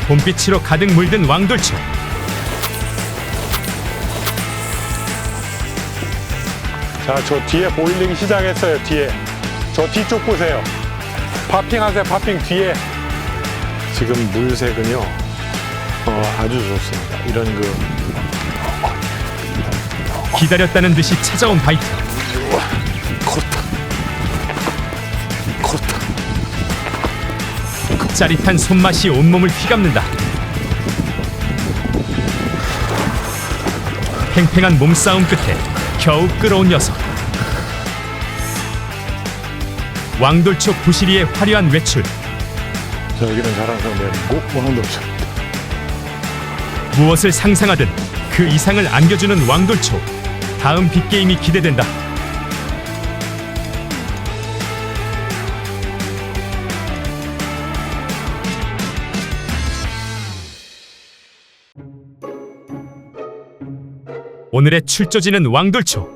봄빛으로 가득 물든 왕돌초. 자, 저 뒤에 보일링 시작했어요. 뒤에 저 뒤쪽 보세요. 파핑하세요. 파핑 뒤에. 지금 물색은요 아주 좋습니다. 이런 기다렸다는 듯이 찾아온 바이트. 코타 짜릿한 손맛이 온몸을 휘감는다. 팽팽한 몸싸움 끝에 겨우 끌어온 녀석. 왕돌초 부시리의 화려한 외출. 자, 여기는 자랑스러운 왕돌초. 무엇을 상상하든 그 이상을 안겨주는 왕돌초. 다음 빅게임이 기대된다. 오늘의 출조지는 왕돌초.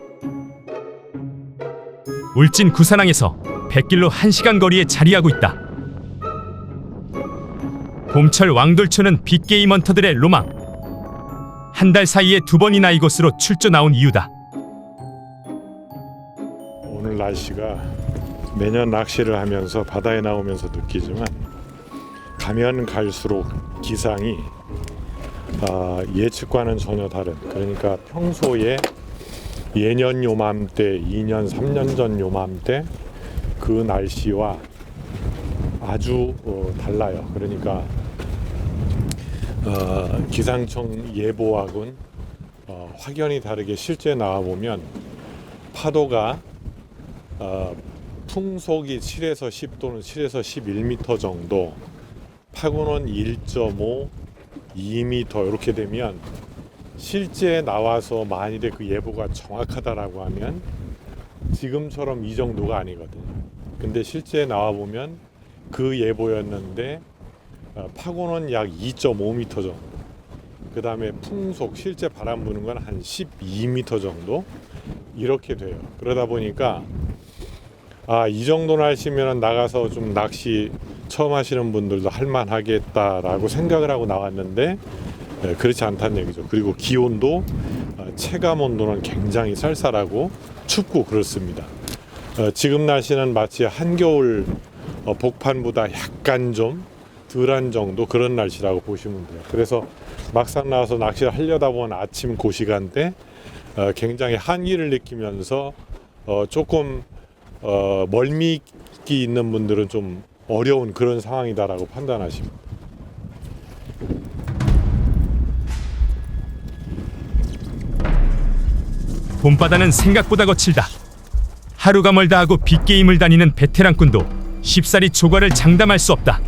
울진 구산항에서 100길로 1시간 거리에 자리하고 있다. 봄철 왕돌초는 빅게임 헌터들의 로망. 한 달 사이에 2번이나 이곳으로 출조 나온 이유다. 오늘 날씨가 매년 낚시를 하면서 바다에 나오면서 느끼지만 가면 갈수록 기상이 예측과는 전혀 다른, 그러니까 평소에 예년 요맘때, 2년, 3년 전 요맘때 그 날씨와 아주 달라요. 그러니까 기상청 예보하고는 확연히 다르게 실제 나와보면 파도가 풍속이 7에서 10 또는 7에서 11m 정도, 파고는 1.5, 2m 이렇게 되면 실제 나와서 만일에 그 예보가 정확하다라고 하면 지금처럼 이 정도가 아니거든요. 근데 실제 나와보면 그 예보였는데 파고는 약 2.5m 정도, 그 다음에 풍속 실제 바람 부는 건 한 12m 정도 이렇게 돼요. 그러다 보니까 이 정도 날씨면 나가서 좀 낚시 처음 하시는 분들도 할만하겠다라고 생각을 하고 나왔는데 그렇지 않다는 얘기죠. 그리고 기온도 체감 온도는 굉장히 쌀쌀하고 춥고 그렇습니다. 지금 날씨는 마치 한겨울 복판보다 약간 좀 덜한 정도 그런 날씨라고 보시면 돼요. 그래서 막상 나와서 낚시를 하려다 보면 아침 그 시간대 굉장히 한기를 느끼면서 조금 멀미기 있는 분들은 좀 어려운 그런 상황이다라고 판단하십니다. 봄바다는 생각보다 거칠다. 하루가 멀다 하고 빅게임을 다니는 베테랑꾼도 쉽사리 조과를 장담할 수 없다.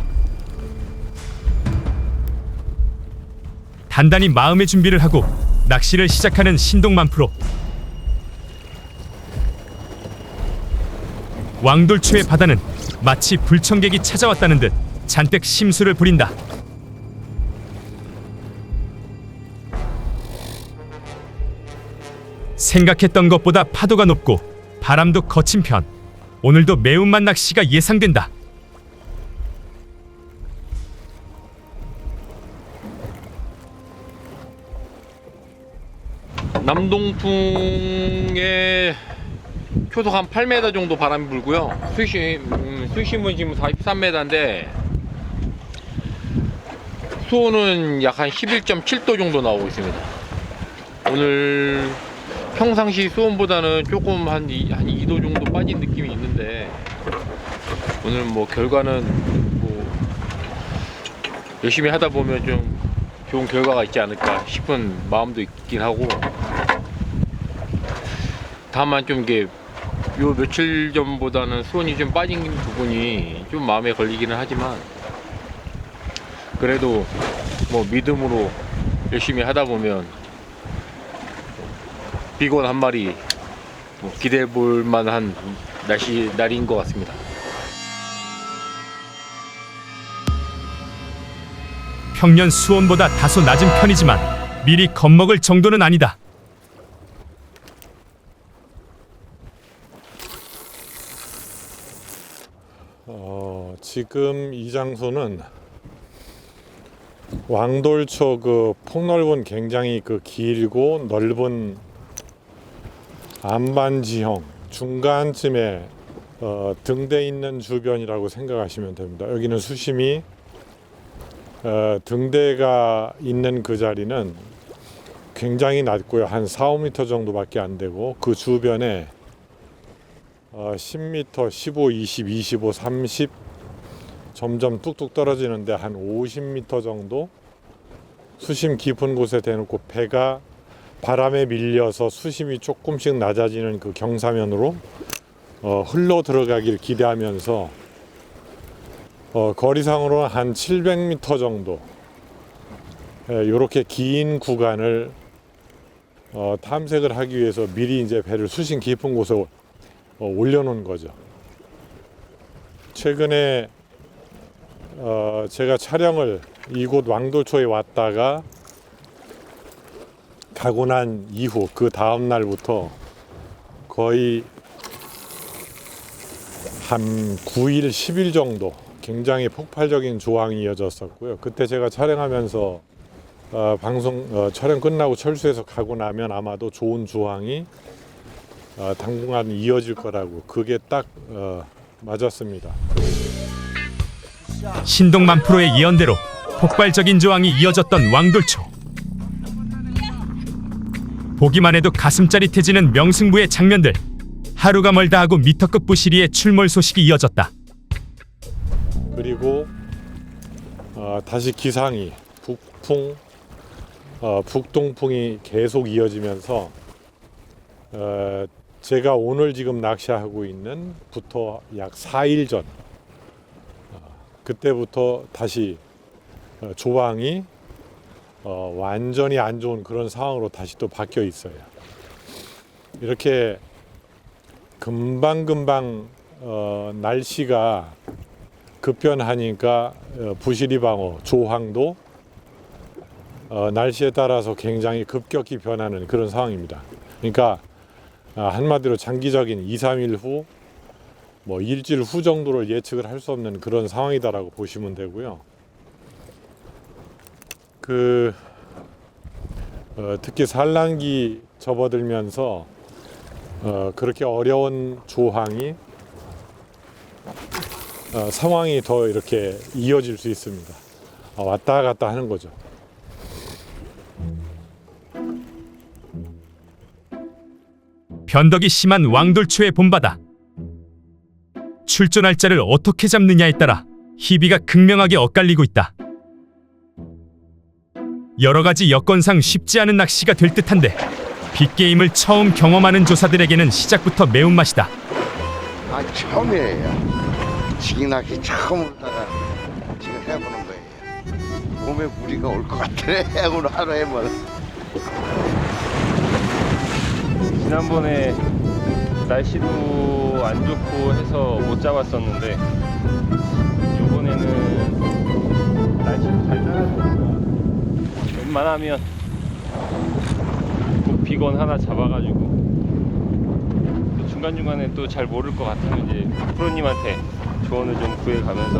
단단히 마음의 준비를 하고 낚시를 시작하는 신동만 프로. 왕돌초의 바다는 마치 불청객이 찾아왔다는 듯 잔뜩 심수를 부린다. 생각했던 것보다 파도가 높고 바람도 거친 편. 오늘도 매운맛 낚시가 예상된다. 남동풍에 초속 한 8m 정도 바람이 불고요. 수심은 지금 43m인데 수온은 약 한 11.7도 정도 나오고 있습니다. 오늘 평상시 수온보다는 조금 한 2도 정도 빠진 느낌이 있는데 오늘 뭐 결과는 뭐 열심히 하다 보면 좀 좋은 결과가 있지 않을까 싶은 마음도 있긴 하고, 다만 좀 이게 요 며칠 전보다는 수온이 좀 빠진 부분이 좀 마음에 걸리기는 하지만 그래도 뭐 믿음으로 열심히 하다 보면 비건 한 마리 뭐 기대해 볼 만한 날인 것 같습니다. 평년 수온보다 다소 낮은 편이지만 미리 겁먹을 정도는 아니다. 지금 이 장소는 왕돌초 그 폭넓은 굉장히 그 길고 넓은 안반지형 중간쯤에 등대 있는 주변이라고 생각하시면 됩니다. 여기는 수심이 등대가 있는 그 자리는 굉장히 낮고요. 한 4, 5m 정도밖에 안 되고 그 주변에 10m, 15, 20, 25, 30 점점 뚝뚝 떨어지는데 한 50m 정도 수심 깊은 곳에 대놓고 배가 바람에 밀려서 수심이 조금씩 낮아지는 그 경사면으로 흘러 들어가길 기대하면서 거리상으로는 한 700m 정도 이렇게 긴 구간을 탐색을 하기 위해서 미리 이제 배를 수심 깊은 곳에 올려놓은 거죠. 최근에 제가 촬영을 이곳 왕돌초에 왔다가 가고 난 이후 그 다음 날부터 거의 한 9일, 10일 정도 굉장히 폭발적인 조항이 이어졌었고요. 그때 제가 촬영하면서 촬영 끝나고 철수해서 가고 나면 아마도 좋은 조항이 당분간 이어질 거라고 그게 딱 맞았습니다. 신동 만프로의 예언대로 폭발적인 조항이 이어졌던 왕돌초. 보기만 해도 가슴 짜릿해지는 명승부의 장면들. 하루가 멀다 하고 미터급 부시리의 출몰 소식이 이어졌다. 그리고 다시 기상이 북풍, 북동풍이 계속 이어지면서 제가 오늘 지금 낚시하고 있는 부터 약 4일 전 그때부터 다시 조항이 완전히 안 좋은 그런 상황으로 다시 또 바뀌어 있어요. 이렇게 금방금방 날씨가 급변하니까 부시리방어, 조항도 날씨에 따라서 굉장히 급격히 변하는 그런 상황입니다. 그러니까 한마디로 장기적인 2, 3일 후, 뭐 일주일 후 정도를 예측을 할 수 없는 그런 상황이다라고 보시면 되고요. 특히 산란기 접어들면서 그렇게 어려운 조항이 상황이 더 이렇게 이어질 수 있습니다. 왔다 갔다 하는 거죠. 변덕이 심한 왕돌초의 봄바다. 출조 날짜를 어떻게 잡느냐에 따라 희비가 극명하게 엇갈리고 있다. 여러 가지 여건상 쉽지 않은 낚시가 될 듯한데 빅게임을 처음 경험하는 조사들에게는 시작부터 매운맛이다. 처음이에요. 지기낚시 처음 하다가 지금 해보는 거예요. 몸에 무리가 올 것 같아. 오늘 하루 해면. 지난번에 날씨도 안 좋고 해서 못 잡았었는데 이번에는 날씨도 잘 따라주니까 웬만하면 비건 하나 잡아가지고 또 중간중간에 또 잘 모를 것 같으면 이제 프로님한테 조언을 좀 구해가면서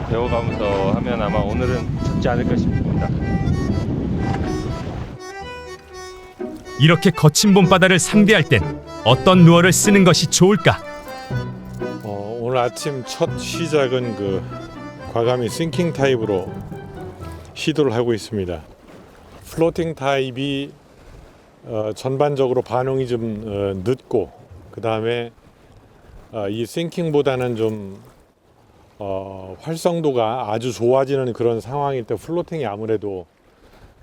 배워가면서 하면 아마 오늘은 잡지 않을까 싶습니다. 이렇게 거친 봄바다를 상대할 땐 어떤 루어를 쓰는 것이 좋을까? 오늘 아침 첫 시작은 과감히 싱킹 타입으로 시도를 하고 있습니다. 플로팅 타입이 전반적으로 반응이 좀 늦고 그 다음에 이 싱킹보다는 좀 활성도가 아주 좋아지는 그런 상황일 때 플로팅이 아무래도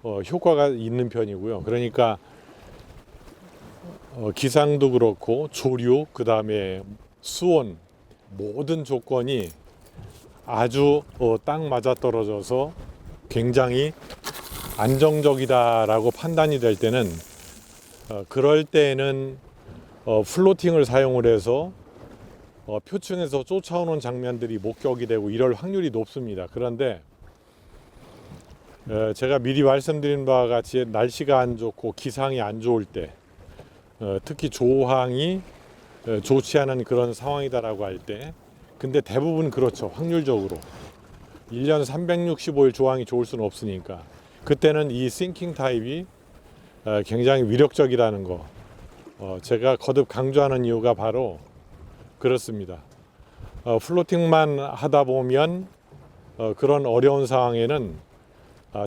효과가 있는 편이고요. 그러니까 기상도 그렇고 조류 그 다음에 수온 모든 조건이 아주 딱 맞아떨어져서 굉장히 안정적이다라고 판단이 될 때는 그럴 때는 플로팅을 사용을 해서 표층에서 쫓아오는 장면들이 목격이 되고 이럴 확률이 높습니다. 그런데 제가 미리 말씀드린 바와 같이 날씨가 안 좋고 기상이 안 좋을 때 특히 조항이 좋지 않은 그런 상황이다라고 할 때 근데 대부분 그렇죠. 확률적으로 1년 365일 조항이 좋을 수는 없으니까 그때는 이 싱킹 타입이 굉장히 위력적이라는 거 제가 거듭 강조하는 이유가 바로 그렇습니다. 플로팅만 하다 보면 그런 어려운 상황에는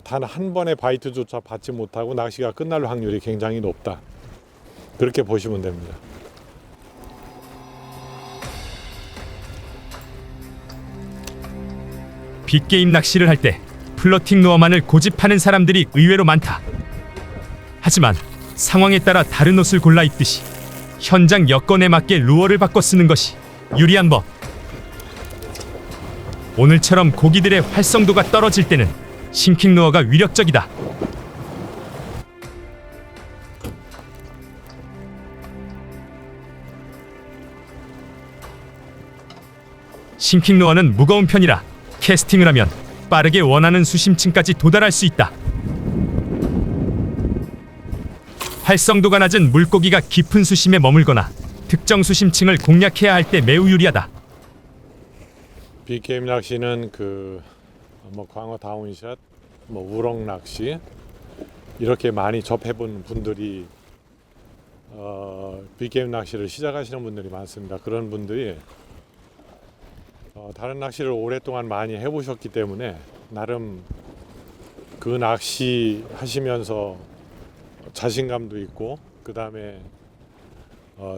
단 한 번의 바이트조차 받지 못하고 낚시가 끝날 확률이 굉장히 높다. 그렇게 보시면 됩니다. 빅게임 낚시를 할 때 플러팅 루어만을 고집하는 사람들이 의외로 많다. 하지만 상황에 따라 다른 옷을 골라 입듯이 현장 여건에 맞게 루어를 바꿔 쓰는 것이 유리한 법. 오늘처럼 고기들의 활성도가 떨어질 때는 싱킹 루어가 위력적이다. 싱킹 루어는 무거운 편이라 캐스팅을 하면 빠르게 원하는 수심층까지 도달할 수 있다. 활성도가 낮은 물고기가 깊은 수심에 머물거나 특정 수심층을 공략해야 할 때 매우 유리하다. 빅게임 낚시는 광어 다운샷, 우럭 낚시 이렇게 많이 접해본 분들이 빅게임 낚시를 시작하시는 분들이 많습니다. 그런 분들이 다른 낚시를 오랫동안 많이 해보셨기 때문에 나름 그 낚시 하시면서 자신감도 있고 그 다음에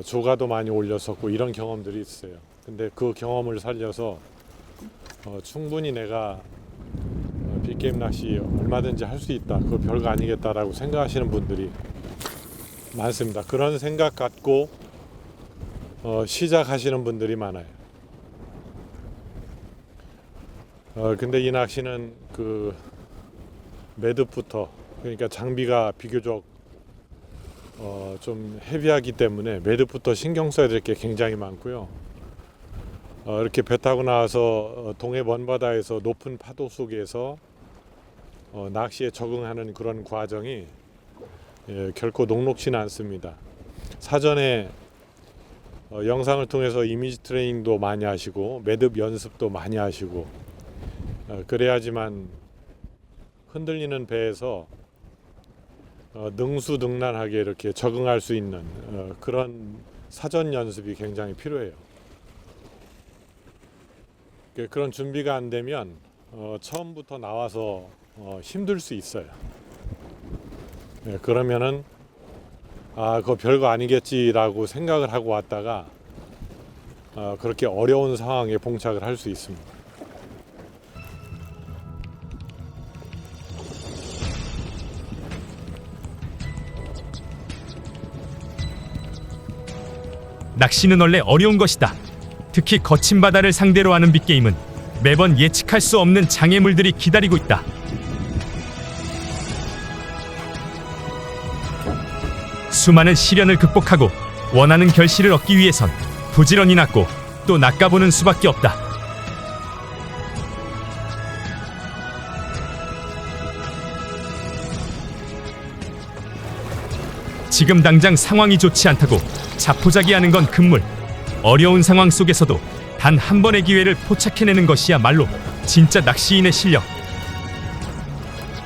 조가도 많이 올렸었고 이런 경험들이 있어요. 근데 그 경험을 살려서 충분히 내가 빅게임 낚시 얼마든지 할 수 있다, 그거 별거 아니겠다라고 생각하시는 분들이 많습니다. 그런 생각 갖고 시작하시는 분들이 많아요. 근데 이 낚시는 매듭부터, 그러니까 장비가 비교적 좀 헤비하기 때문에 매듭부터 신경 써야 될 게 굉장히 많고요. 이렇게 배 타고 나와서 동해 먼바다에서 높은 파도 속에서 낚시에 적응하는 그런 과정이 결코 녹록지는 않습니다. 사전에 영상을 통해서 이미지 트레이닝도 많이 하시고 매듭 연습도 많이 하시고 그래야지만 흔들리는 배에서 능수능란하게 이렇게 적응할 수 있는 그런 사전 연습이 굉장히 필요해요. 그런 준비가 안 되면 처음부터 나와서 힘들 수 있어요. 그러면은 그거 별거 아니겠지라고 생각을 하고 왔다가 그렇게 어려운 상황에 봉착을 할 수 있습니다. 낚시는 원래 어려운 것이다. 특히 거친 바다를 상대로 하는 빅게임은 매번 예측할 수 없는 장애물들이 기다리고 있다. 수많은 시련을 극복하고 원하는 결실을 얻기 위해선 부지런히 낚고 또 낚아보는 수밖에 없다. 지금 당장 상황이 좋지 않다고 자포자기하는 건 금물. 어려운 상황 속에서도 단 한 번의 기회를 포착해내는 것이야말로 진짜 낚시인의 실력.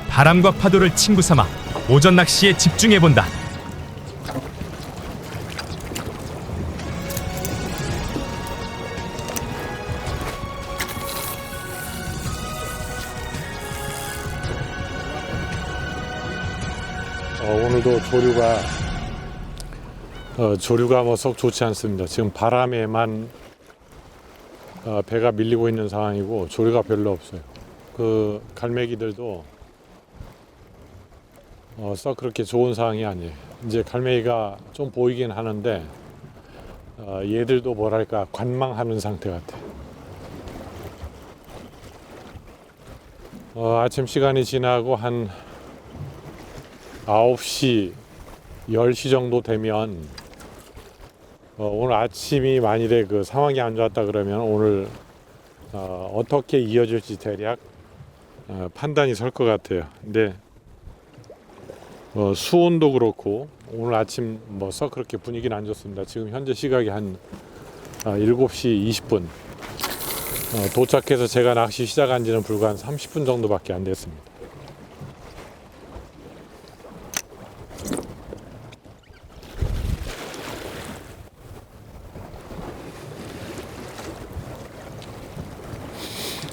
바람과 파도를 친구 삼아 오전 낚시에 집중해본다. 오늘도 조류가 썩 좋지 않습니다. 지금 바람에만 배가 밀리고 있는 상황이고 조류가 별로 없어요. 그 갈매기들도 썩 그렇게 좋은 상황이 아니에요. 이제 갈매기가 좀 보이긴 하는데 얘들도 뭐랄까 관망하는 상태 같아요. 아침 시간이 지나고 한 9시, 10시 정도 되면 오늘 아침이 만일에 그 상황이 안 좋았다 그러면 오늘 어떻게 이어질지 대략 판단이 설 것 같아요. 근데 수온도 그렇고 오늘 아침 썩 그렇게 분위기는 안 좋습니다. 지금 현재 시각이 한 7시 20분. 도착해서 제가 낚시 시작한 지는 불과 한 30분 정도밖에 안 됐습니다.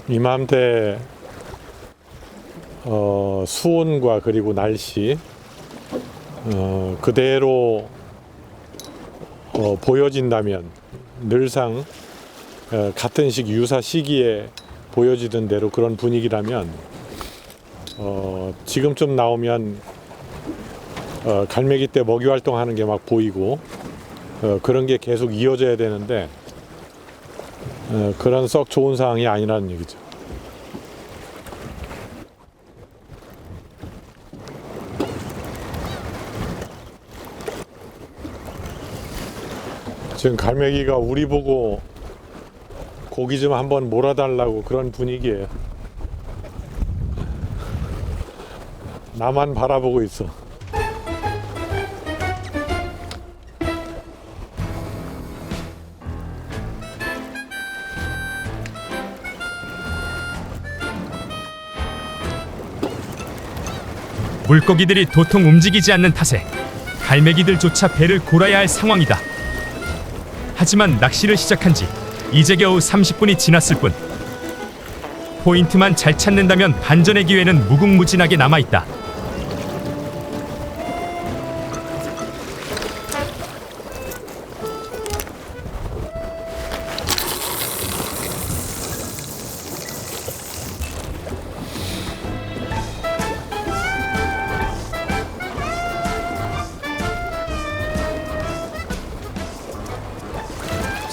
이맘때 수온과 그리고 날씨 그대로 보여진다면 늘상 같은 유사 시기에 보여지던 대로 그런 분위기라면 지금쯤 나오면 갈매기 때 먹이 활동하는 게 막 보이고 그런 게 계속 이어져야 되는데 그런 썩 좋은 상황이 아니라는 얘기죠. 지금 갈매기가 우리 보고 고기 좀 한번 몰아달라고 그런 분위기예요. 나만 바라보고 있어. 물고기들이 도통 움직이지 않는 탓에 갈매기들조차 배를 골아야 할 상황이다. 하지만 낚시를 시작한 지 이제 겨우 30분이 지났을 뿐 포인트만 잘 찾는다면 반전의 기회는 무궁무진하게 남아있다.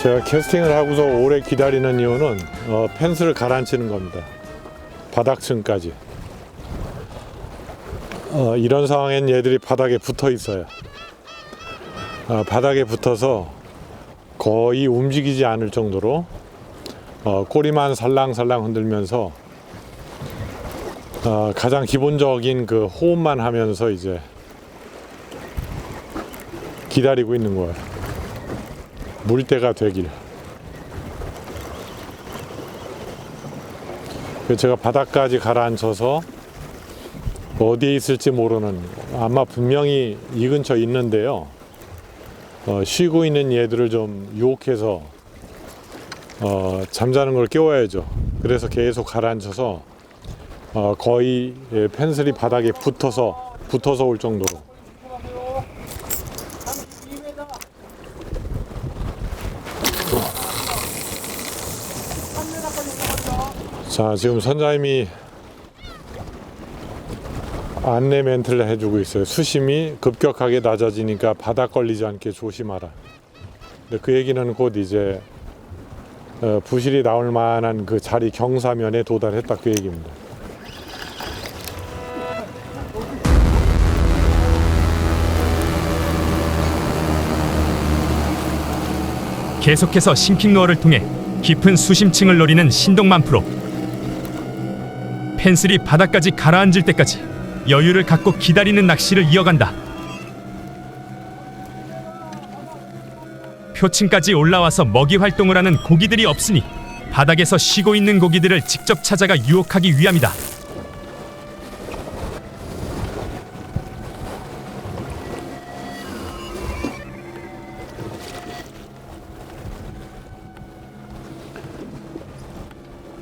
제가 캐스팅을 하고서 오래 기다리는 이유는 펜스를 가라앉히는 겁니다. 바닥층까지. 이런 상황엔 얘들이 바닥에 붙어 있어요. 바닥에 붙어서 거의 움직이지 않을 정도로 꼬리만 살랑살랑 흔들면서 가장 기본적인 그 호흡만 하면서 이제 기다리고 있는 거예요. 물때가 되길. 제가 바닥까지 가라앉혀서 어디에 있을지 모르는, 아마 분명히 이 근처에 있는데요, 쉬고 있는 얘들을 좀 유혹해서 잠자는 걸 깨워야죠. 그래서 계속 가라앉혀서 거의 펜슬이 바닥에 붙어서 올 정도로. 자, 지금 선장님이 안내 멘트를 해주고 있어요. 수심이 급격하게 낮아지니까 바닥 걸리지 않게 조심하라. 근데 그 얘기는 곧 이제 부실이 나올 만한 그 자리 경사면에 도달했다, 그 얘기입니다. 계속해서 싱킹로어를 통해 깊은 수심층을 노리는 신동만 프로. 펜슬이 바닥까지 가라앉을 때까지 여유를 갖고 기다리는 낚시를 이어간다. 표층까지 올라와서 먹이 활동을 하는 고기들이 없으니 바닥에서 쉬고 있는 고기들을 직접 찾아가 유혹하기 위함이다.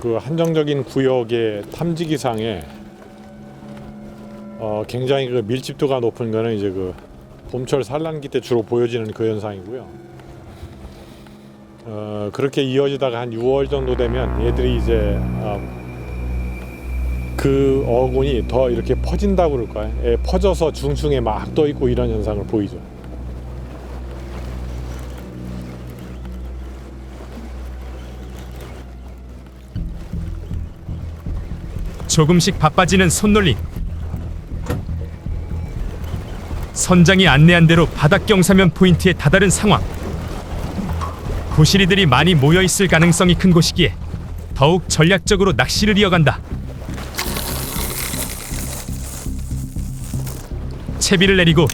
그 한정적인 구역의 탐지기상에 굉장히 그 밀집도가 높은 거는 이제 그 봄철 산란기 때 주로 보여지는 그 현상이고요. 그렇게 이어지다가 한 6월 정도 되면 얘들이 이제 그 어군이 더 이렇게 퍼진다고 그럴까요? 퍼져서 중층에 막 떠 있고 이런 현상을 보이죠. 조금씩 바빠지는 손놀림. 선장이 안내한 대로 바닥 경사면 포인트에 다다른 상황. 부시리들이 많이 모여있을 가능성이 큰 곳이기에 더욱 전략적으로 낚시를 이어간다. 채비를 내리고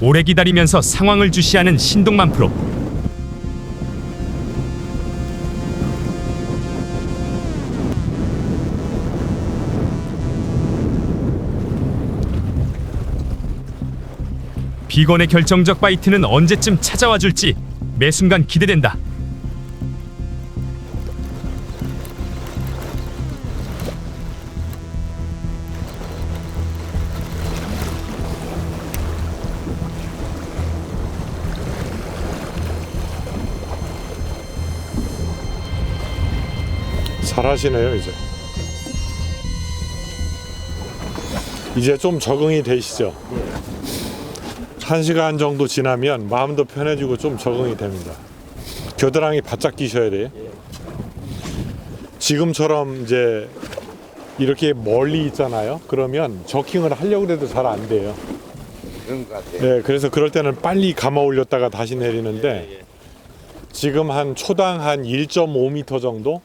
오래 기다리면서 상황을 주시하는 신동만 프로. 기건의 결정적 바이트는 언제쯤 찾아와 줄지 매 순간 기대된다. 잘하시네요. 이제 좀 적응이 되시죠? 1시간 정도 지나면 마음도 편해지고 좀 적응이 됩니다. 겨드랑이 바짝 끼셔야 돼요. 지금처럼 이제 이렇게 멀리 있잖아요. 그러면 저킹을 하려고 해도 잘 안 돼요. 그런 것 같아요. 네, 그래서 그럴 때는 빨리 감아 올렸다가 다시 내리는데 지금 한 초당 한 1.5m 정도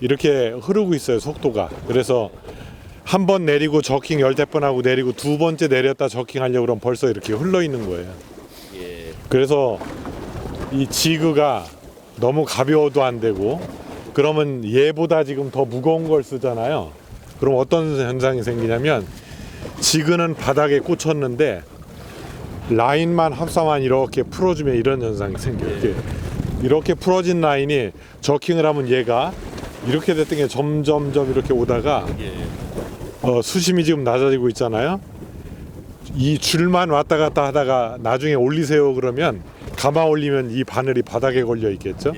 이렇게 흐르고 있어요, 속도가. 그래서 한 번 내리고 저킹 10번 하고 내리고 두 번째 내렸다 저킹 하려고 그러면 벌써 이렇게 흘러 있는 거예요. 그래서 이 지그가 너무 가벼워도 안 되고, 그러면 얘보다 지금 더 무거운 걸 쓰잖아요. 그럼 어떤 현상이 생기냐면 지그는 바닥에 꽂혔는데 라인만 합사만 이렇게 풀어주면 이런 현상이 생겨요. 이렇게 풀어진 라인이 저킹을 하면 얘가 이렇게 됐던 게 점점점 이렇게 오다가 수심이 지금 낮아지고 있잖아요. 이 줄만 왔다 갔다 하다가 나중에 올리세요 그러면 감아 올리면 이 바늘이 바닥에 걸려 있겠죠.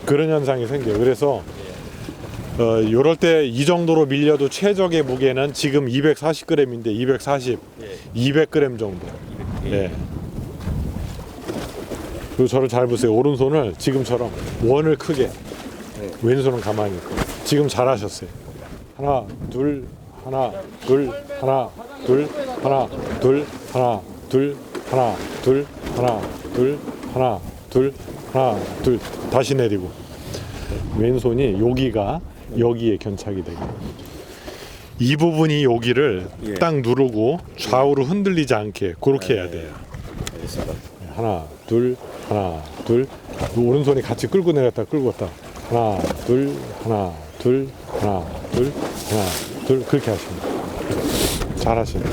그런 현상이 생겨요. 그래서 요럴 때 이 정도로 밀려도 최적의 무게는 지금 240g인데 200g 정도. 예. 그리고 저를 잘 보세요. 오른손을 지금처럼 원을 크게, 왼손은 가만히 있고. 지금 잘하셨어요. 하나 둘 하나 둘 하나 둘 하나 둘 하나 둘 하나 둘 하나 둘 하나 둘 하나 둘 다시 내리고, 왼손이 여기가 여기에 견착이 되고, 이 부분이 여기를 딱 누르고 좌우로 흔들리지 않게 그렇게 해야 돼요. 하나 둘 하나 둘, 오른손이 같이 끌고 내렸다 끌고 왔다, 하나 둘 하나 둘 하나 둘 하나 둘, 그렇게 하십니다. 잘하시네요.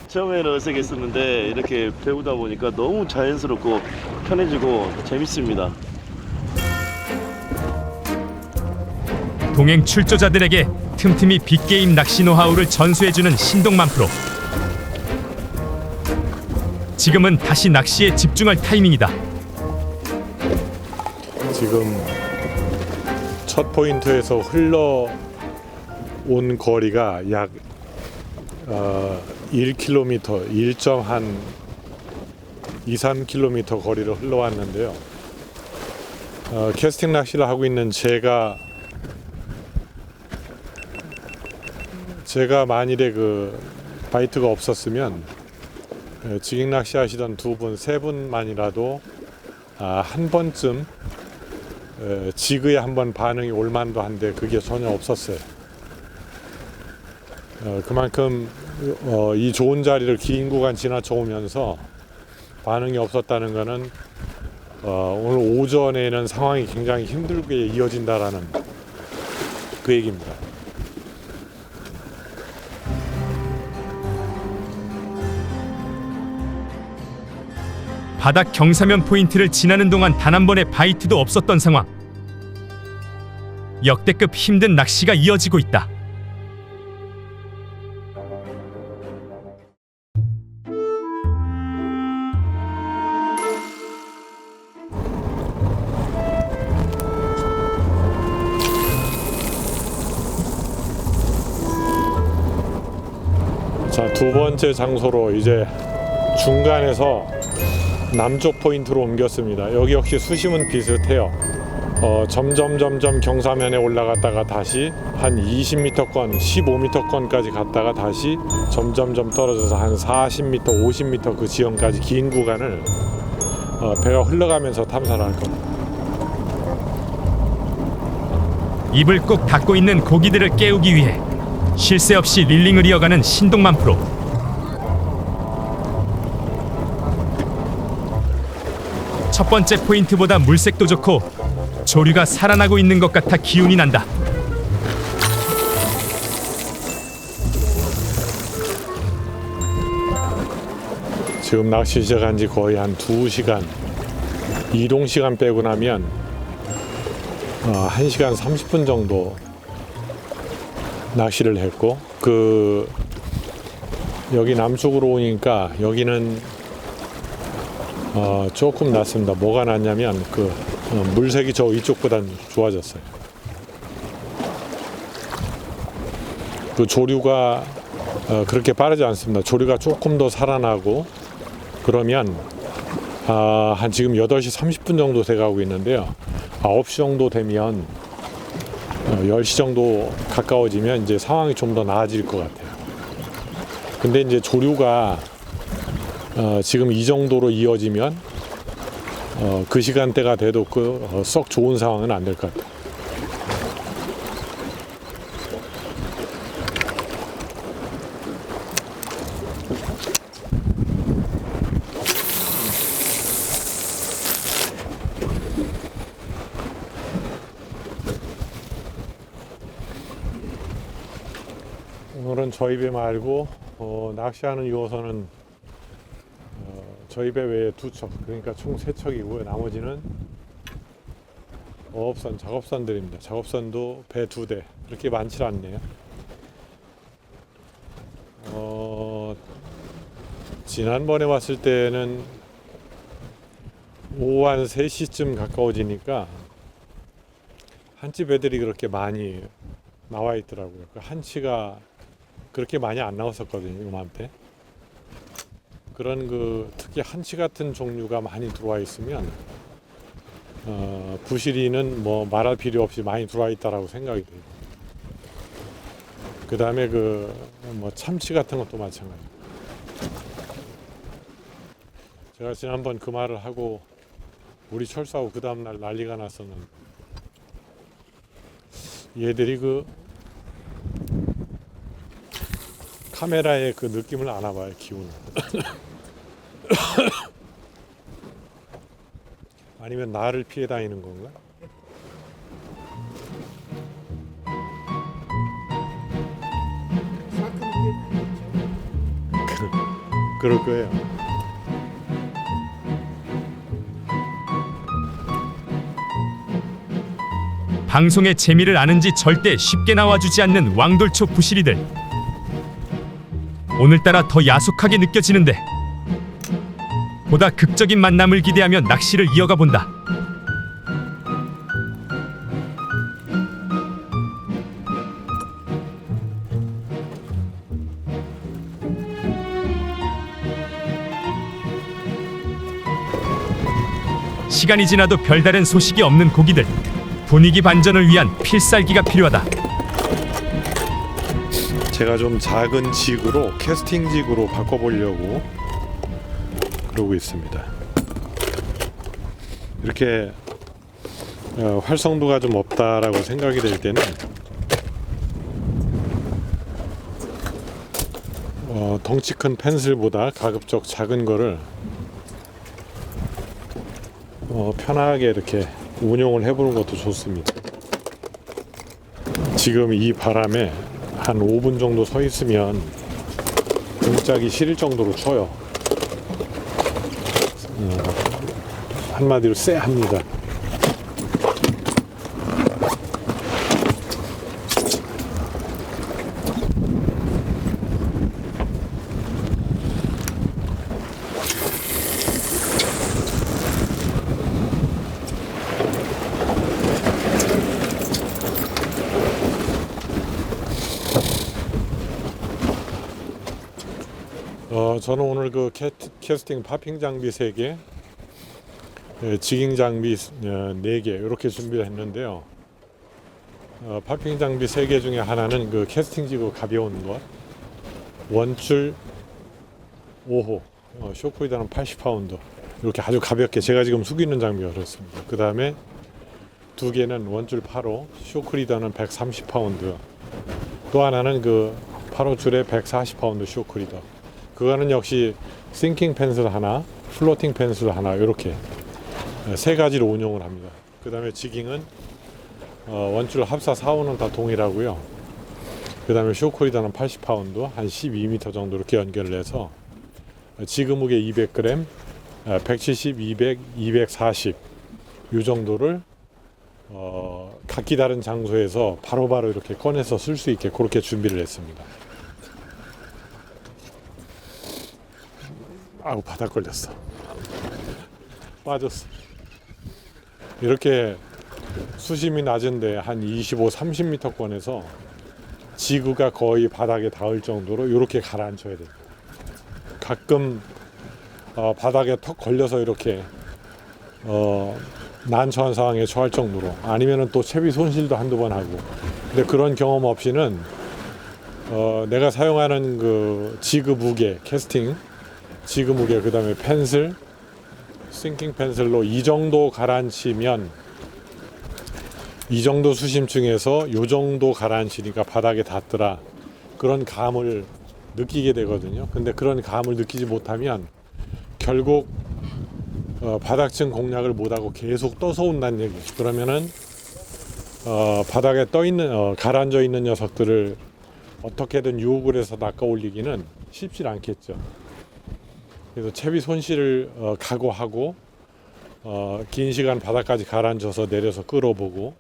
처음에는 어색했었는데 이렇게 배우다 보니까 너무 자연스럽고 편해지고 재밌습니다. 동행 출조자들에게 틈틈이 빅게임 낚시 노하우를 전수해주는 신동만 프로. 지금은 다시 낚시에 집중할 타이밍이다. 지금 첫 포인트에서 흘러온 거리가 약 1km, 1.2~3km 거리를 흘러왔는데요. 캐스팅 낚시를 하고 있는 제가 만일에 그 바이트가 없었으면 지깅 낚시 하시던 두 분, 세 분만이라도 한 번쯤 지그에 한번 반응이 올 만도 한데 그게 전혀 없었어요. 그만큼 이 좋은 자리를 긴 구간 지나쳐 오면서 반응이 없었다는 것은 오늘 오전에는 상황이 굉장히 힘들게 이어진다라는 그 얘기입니다. 바닥 경사면 포인트를 지나는 동안 단 한 번의 바이트도 없었던 상황. 역대급 힘든 낚시가 이어지고 있다. 자, 두 번째 장소로 이제 중간에서 남쪽 포인트로 옮겼습니다. 여기 역시 수심은 비슷해요. 점점 경사면에 올라갔다가 다시 한 20m권, 15m권까지 갔다가 다시 점점 떨어져서 한 40m, 50m 그 지형까지 긴 구간을 배가 흘러가면서 탐사를 할 겁니다. 입을 꼭 닫고 있는 고기들을 깨우기 위해 쉴 새 없이 릴링을 이어가는 신동만 프로. 첫 번째 포인트보다 물색도 좋고 조류가 살아나고 있는 것 같아 기운이 난다. 지금 낚시 시작한 지 거의 한 2시간, 이동 시간 빼고 나면 1시간 30분 정도 낚시를 했고, 여기 남쪽으로 오니까 여기는 조금 낫습니다. 뭐가 낫냐면 물색이 저 이쪽보단 좋아졌어요. 그 조류가 그렇게 빠르지 않습니다. 조류가 조금 더 살아나고 그러면 한 지금 8시 30분 정도 돼가고 있는데요. 9시 정도 되면 10시 정도 가까워지면 이제 상황이 좀 더 나아질 것 같아요. 근데 이제 조류가 지금 이 정도로 이어지면 그 시간대가 돼도 썩 좋은 상황은 안 될 것 같아요. 오늘은 저희 배 말고 낚시하는 유어선은 저희 배 외에 2척, 그러니까 총 3척이고요. 나머지는 어업선, 작업선들입니다. 작업선도 배 2대, 그렇게 많지 않네요. 지난번에 왔을 때는 오후 한 3시쯤 가까워지니까 한치 배들이 그렇게 많이 나와 있더라고요. 그 한치가 그렇게 많이 안 나왔었거든요, 이맘때. 그런 특히 한치 같은 종류가 많이 들어와 있으면 부시리는 뭐 말할 필요 없이 많이 들어와 있다라고 생각이 돼요. 그 다음에 뭐 참치 같은 것도 마찬가지. 제가 지난번 그 말을 하고 우리 철수하고 그 다음날 난리가 났었는데, 얘들이 카메라의 느낌을 아나 봐요, 기운을. 아니면 나를 피해 다니는 건가? 그럴 거예요. 방송의 재미를 아는지 절대 쉽게 나와주지 않는 왕돌초 부시리들. 오늘따라 더 야속하게 느껴지는데, 보다 극적인 만남을 기대하며 낚시를 이어가 본다. 시간이 지나도 별다른 소식이 없는 고기들. 분위기 반전을 위한 필살기가 필요하다. 제가 좀 작은 지그로, 캐스팅 지그로 바꿔보려고 그러고 있습니다. 이렇게 활성도가 좀 없다라고 생각이 될 때는 덩치 큰 펜슬보다 가급적 작은 거를 편하게 이렇게 운용을 해보는 것도 좋습니다. 지금 이 바람에 한 5분 정도 서 있으면 등짝이 시릴 정도로 쳐요. 한마디로 쎄합니다. 저는 오늘 캐스팅 파핑 장비 3개, 지깅 장비 4개 이렇게 준비를 했는데요. 파핑 장비 3개 중에 하나는 캐스팅 지그 가벼운 것, 원줄 5호, 쇼크위더는 80파운드, 이렇게 아주 가볍게 제가 지금 숙이는 장비가 그렇습니다. 그 다음에 2개는 원줄 8호, 쇼크리더는 130파운드, 또 하나는 8호 줄에 140파운드 쇼크리더. 그거는 역시 싱킹 펜슬 하나, 플로팅 펜슬 하나, 이렇게 3가지로 운용을 합니다. 그 다음에 지깅은 원줄 합사 4호는 다 동일하고요. 그 다음에 쇼크리더는 80파운드, 한 12m 정도 이렇게 연결을 해서 지그 무게 200g, 170, 200, 240 이 정도를 각기 다른 장소에서 바로바로 이렇게 꺼내서 쓸 수 있게 그렇게 준비를 했습니다. 아우, 바닥 걸렸어. 빠졌어. 이렇게 수심이 낮은데 한 25, 30m권에서 지구가 거의 바닥에 닿을 정도로 이렇게 가라앉혀야 됩니다. 가끔 바닥에 턱 걸려서 이렇게 난처한 상황에 처할 정도로, 아니면은 또 채비 손실도 한두 번 하고. 근데 그런 경험 없이는 내가 사용하는 그 지그 무게, 캐스팅 지그 무게, 그 다음에 펜슬, 싱킹 펜슬로 이 정도 가라앉히면, 이 정도 수심층에서 이 정도 가라앉히니까 바닥에 닿더라, 그런 감을 느끼게 되거든요. 근데 그런 감을 느끼지 못하면 결국 바닥층 공략을 못하고 계속 떠서 온다는 얘기. 그러면은 바닥에 떠 있는 가라앉아 있는 녀석들을 어떻게든 유혹을 해서 낚아 올리기는 쉽지 않겠죠. 그래서 채비 손실을 각오하고 긴 시간 바닥까지 가라앉아서 내려서 끌어보고,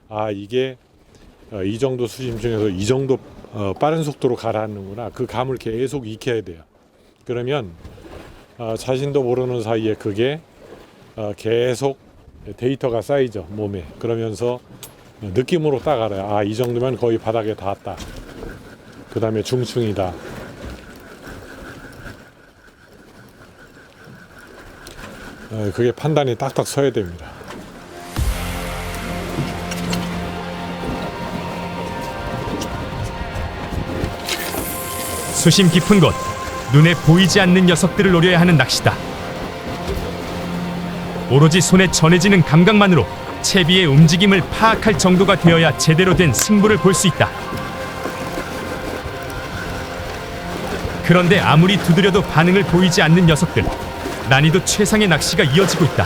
아, 이게 이 정도 수심층에서 이 정도 빠른 속도로 가라앉는구나, 그 감을 계속 익혀야 돼요. 그러면 자신도 모르는 사이에 그게 계속 데이터가 쌓이죠, 몸에. 그러면서 느낌으로 딱 알아요. 아, 이 정도면 거의 바닥에 닿았다, 그 다음에 중층이다. 그게 판단이 딱딱 서야 됩니다. 수심 깊은 곳, 눈에 보이지 않는 녀석들을 노려야 하는 낚시다. 오로지 손에 전해지는 감각만으로 채비의 움직임을 파악할 정도가 되어야 제대로 된 승부를 볼 수 있다. 그런데 아무리 두드려도 반응을 보이지 않는 녀석들, 난이도 최상의 낚시가 이어지고 있다.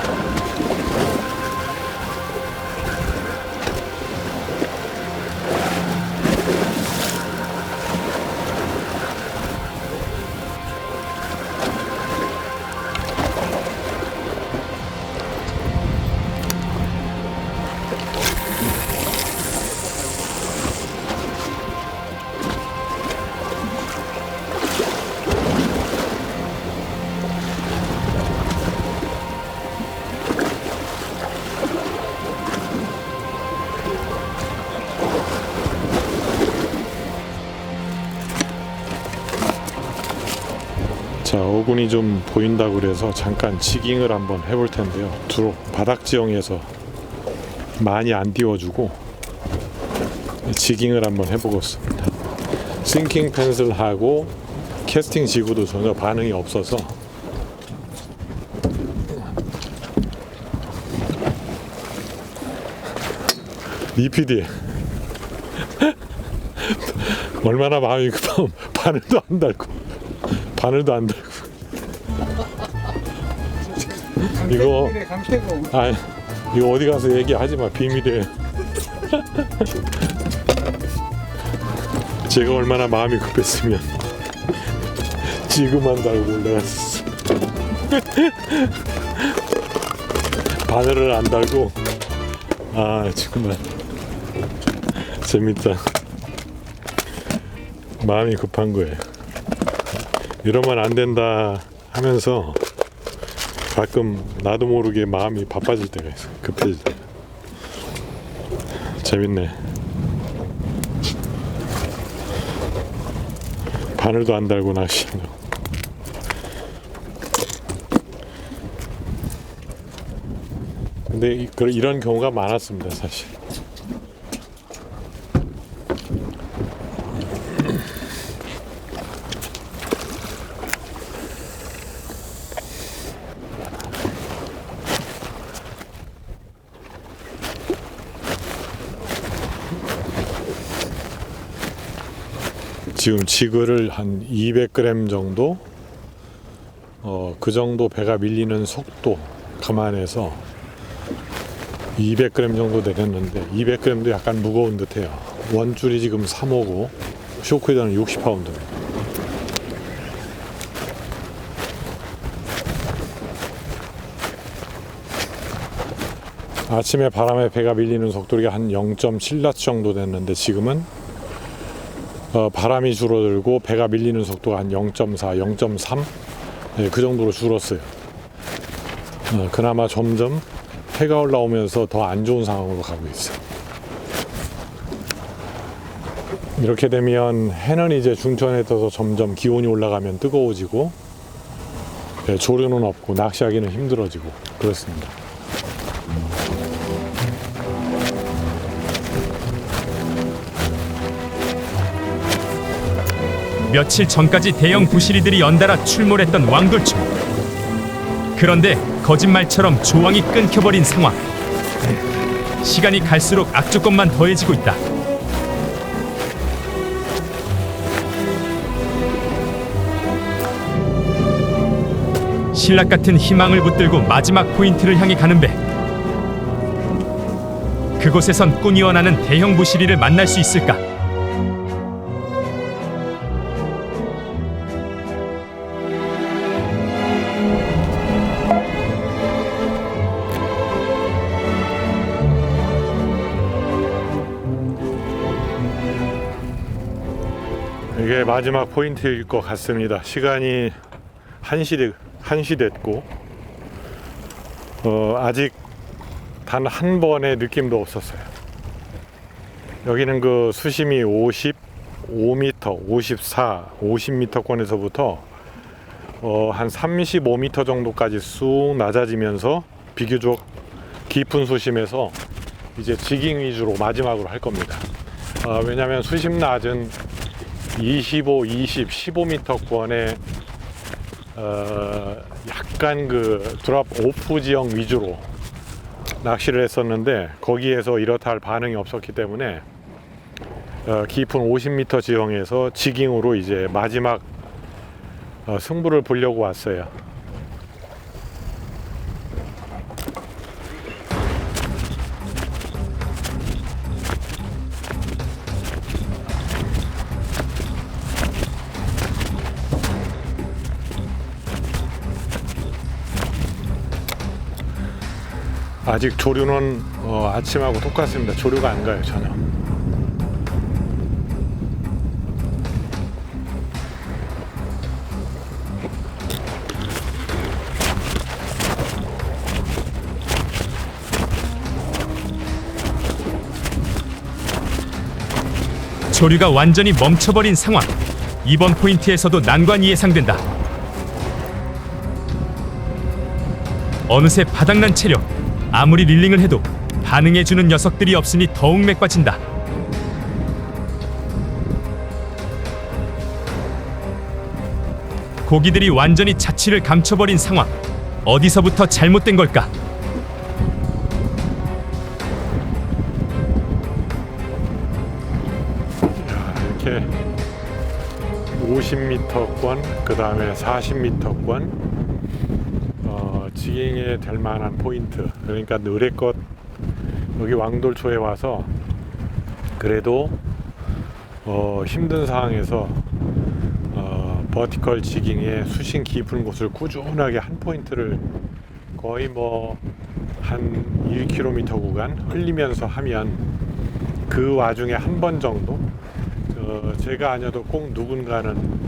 자, 어군이 좀 보인다고 그래서 잠깐 지깅을 한번 해볼 텐데요. 주로 바닥 지형에서 많이 안 띄워주고 지깅을 한번 해보겠습니다. 싱킹 펜슬하고 캐스팅 지구도 전혀 반응이 없어서 이 PD 얼마나 마음이 급하면 바늘도 안 달고 이거 이거 어디 가서 얘기하지 마, 비밀이에요. 제가 얼마나 마음이 급했으면 지금만 달고 올라갔어. 바늘을 안 달고. 아, 정말 재밌다. 마음이 급한 거예요. 이러면 안 된다 하면서 가끔 나도 모르게 마음이 바빠질 때가 있어. 급해질 때. 재밌네. 바늘도 안 달고 낚시한다고. 근데 이런 경우가 많았습니다, 사실. 지금 지그를 한 200g 정도, 그 정도 배가 밀리는 속도 감안해서 200g 정도 내렸는데, 200g도 약간 무거운 듯해요. 원줄이 지금 3호고 쇼크헤드는 60파운드입니다. 아침에 바람에 배가 밀리는 속도가 한 0.7나트 정도 됐는데 지금은 바람이 줄어들고 배가 밀리는 속도가 한 0.4, 0.3 네, 그 정도로 줄었어요. 그나마 점점 해가 올라오면서 더 안 좋은 상황으로 가고 있어요. 이렇게 되면 해는 이제 중천에 떠서 점점 기온이 올라가면 뜨거워지고 네, 조류는 없고 낚시하기는 힘들어지고 그렇습니다. 며칠 전까지 대형 부시리들이 연달아 출몰했던 왕돌초. 그런데 거짓말처럼 조항이 끊겨버린 상황. 시간이 갈수록 악조건만 더해지고 있다. 신락 같은 희망을 붙들고 마지막 포인트를 향해 가는 배. 그곳에선 꾼이 원하는 대형 부시리를 만날 수 있을까? 이게 마지막 포인트일 것 같습니다. 시간이 1시 됐고 아직 단 한 번의 느낌도 없었어요. 여기는 그 수심이 55m, 54, 50m권에서부터 한 35m 정도까지 쑥 낮아지면서 비교적 깊은 수심에서 이제 지깅 위주로 마지막으로 할 겁니다. 왜냐하면 수심 낮은 25, 20, 15m권의 약간 그 드랍 오프 지형 위주로 낚시를 했었는데 거기에서 이렇다 할 반응이 없었기 때문에 깊은 50m 지형에서 지깅으로 이제 마지막 승부를 보려고 왔어요. 아직 조류는 아침하고 똑같습니다. 조류가 안 가요, 전혀. 조류가 완전히 멈춰버린 상황. 이번 포인트에서도 난관이 예상된다. 어느새 바닥난 체력. 아무리 릴링을 해도 반응해주는 녀석들이 없으니 더욱 맥빠진다. 고기들이 완전히 자취를 감춰버린 상황. 어디서부터 잘못된 걸까? 이렇게 50m권, 그 다음에 40m권 지깅에 될 만한 포인트, 그러니까 느레껏 여기 왕돌초에 와서 그래도 힘든 상황에서 버티컬 지깅에 수심 깊은 곳을 꾸준하게 한 포인트를 거의 뭐 한 1km 구간 흘리면서 하면 그 와중에 한 번 정도 제가 아니어도 꼭 누군가는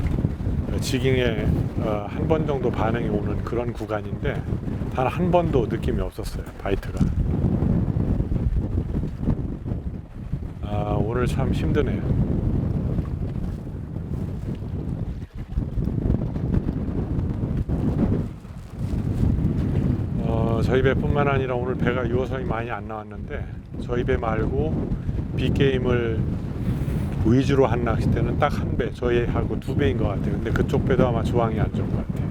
지깅에 한 번 정도 반응이 오는 그런 구간인데 단 한 번도 느낌이 없었어요. 바이트가. 오늘 참 힘드네요. 저희 배뿐만 아니라 오늘 배가 유어선이 많이 안 나왔는데 저희 배 말고 빅게임을 위주로 한 낚싯대는 딱 한 배, 저희하고 두 배인 것 같아요. 근데 그쪽 배도 아마 조항이 안 좋은 것 같아요.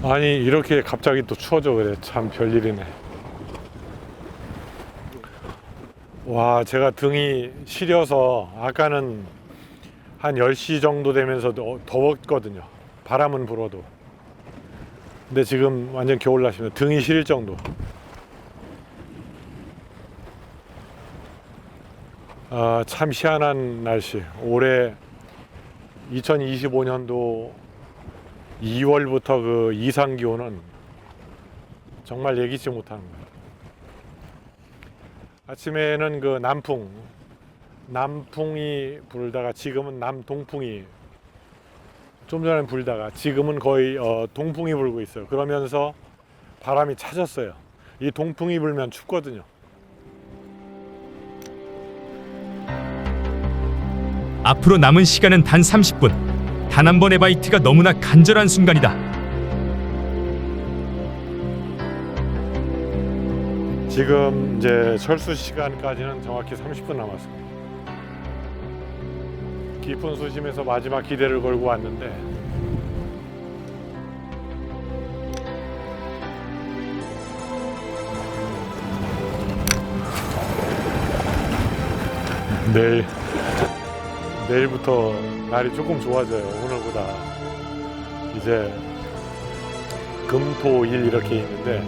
아니 이렇게 갑자기 또 추워져 그래. 참 별일이네. 와, 제가 등이 시려서 아까는 한 10시 정도 되면서 더웠거든요. 바람은 불어도. 근데 지금 완전 겨울 날씨입니다. 등이 시릴 정도. 참 희한한 날씨. 올해 2025년도 2월부터 그 이상 기온은 정말 예기치 못하는 거예요. 아침에는 그 남풍이 불다가 지금은 남동풍이, 좀 전에 불다가 지금은 거의 동풍이 불고 있어요. 그러면서 바람이 차졌어요. 이 동풍이 불면 춥거든요. 앞으로 남은 시간은 단 30분. 단 한 번의 바이트가 너무나 간절한 순간이다. 지금 이제 철수 시간까지는 정확히 30분 남았습니다. 깊은 수심에서 마지막 기대를 걸고 왔는데 내일부터 날이 조금 좋아져요. 오늘보다. 이제 금토일 이렇게 있는데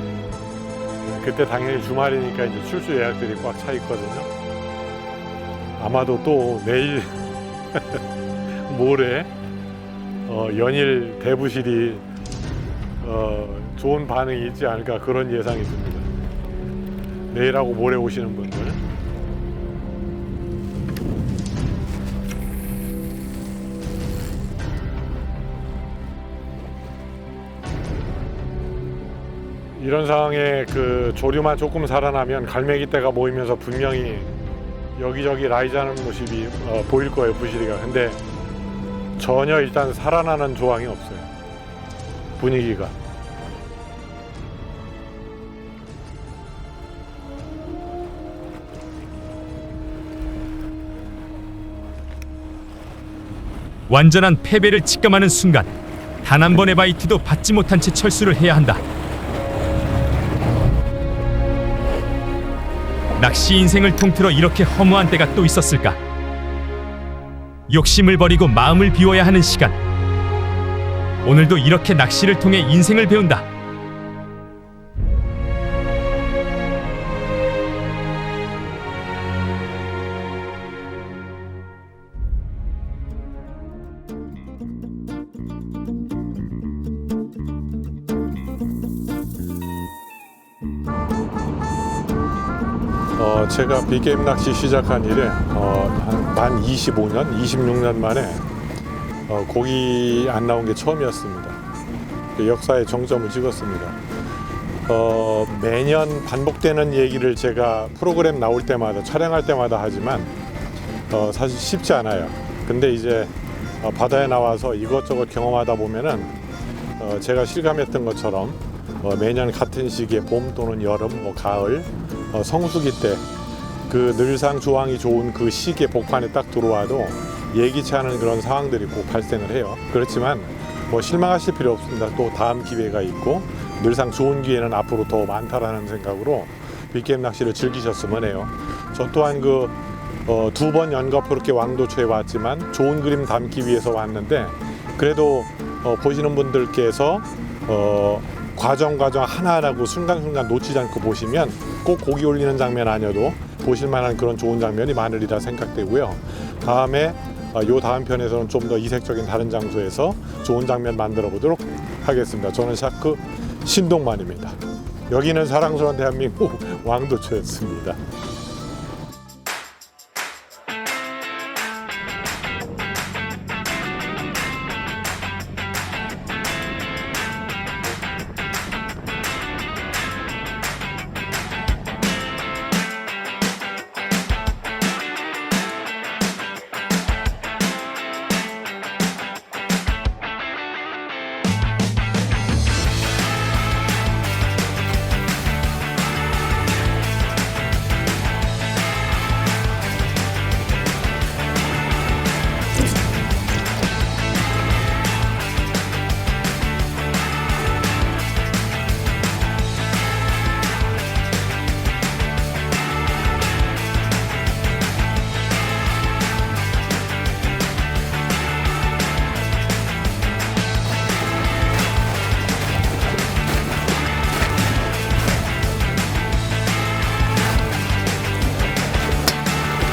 그때 당연히 주말이니까 이제 출수 예약들이 꽉 차 있거든요. 아마도 또 내일 모레 연일 대부실이 좋은 반응이 있지 않을까 그런 예상이 듭니다. 내일하고 모레 오시는 분들. 이런 상황에 그 조류만 조금 살아나면 갈매기떼가 모이면서 분명히 여기저기 라이자는 모습이 보일 거예요, 부시리가. 근데 전혀 일단 살아나는 조항이 없어요, 분위기가. 완전한 패배를 직감하는 순간, 단 한 번의 바이트도 받지 못한 채 철수를 해야 한다. 낚시 인생을 통틀어 이렇게 허무한 때가 또 있었을까? 욕심을 버리고 마음을 비워야 하는 시간. 오늘도 이렇게 낚시를 통해 인생을 배운다. 제가 빅게임 낚시 시작한 이래 만 25년, 26년 만에 고기 안 나온 게 처음이었습니다. 그 역사의 정점을 찍었습니다. 매년 반복되는 얘기를 제가 프로그램 나올 때마다, 촬영할 때마다 하지만 사실 쉽지 않아요. 근데 이제 바다에 나와서 이것저것 경험하다 보면은 제가 실감했던 것처럼 매년 같은 시기에 봄 또는 여름, 가을, 성수기 때 그 늘상 조항이 좋은 그 시기에 복판에 딱 들어와도 예기치 않은 그런 상황들이 꼭 발생을 해요. 그렇지만 실망하실 필요 없습니다. 또 다음 기회가 있고 늘상 좋은 기회는 앞으로 더 많다라는 생각으로 빅게임 낚시를 즐기셨으면 해요. 저 또한 그 두 번 연거푸 이렇게 왕도초에 왔지만 좋은 그림 담기 위해서 왔는데, 그래도 보시는 분들께서 과정 하나하나 순간순간 놓치지 않고 보시면 꼭 고기 올리는 장면 아니어도 보실만한 그런 좋은 장면이 많으리라 생각되고요. 다음에 요 다음 편에서는 좀 더 이색적인 다른 장소에서 좋은 장면 만들어 보도록 하겠습니다. 저는 샤크 신동만입니다. 여기는 사랑스러운 대한민국 왕도초였습니다.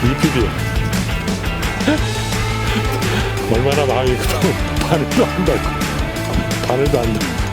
EPD 얼마나 마음이 바늘도 안 닿고 바늘도 안 닿고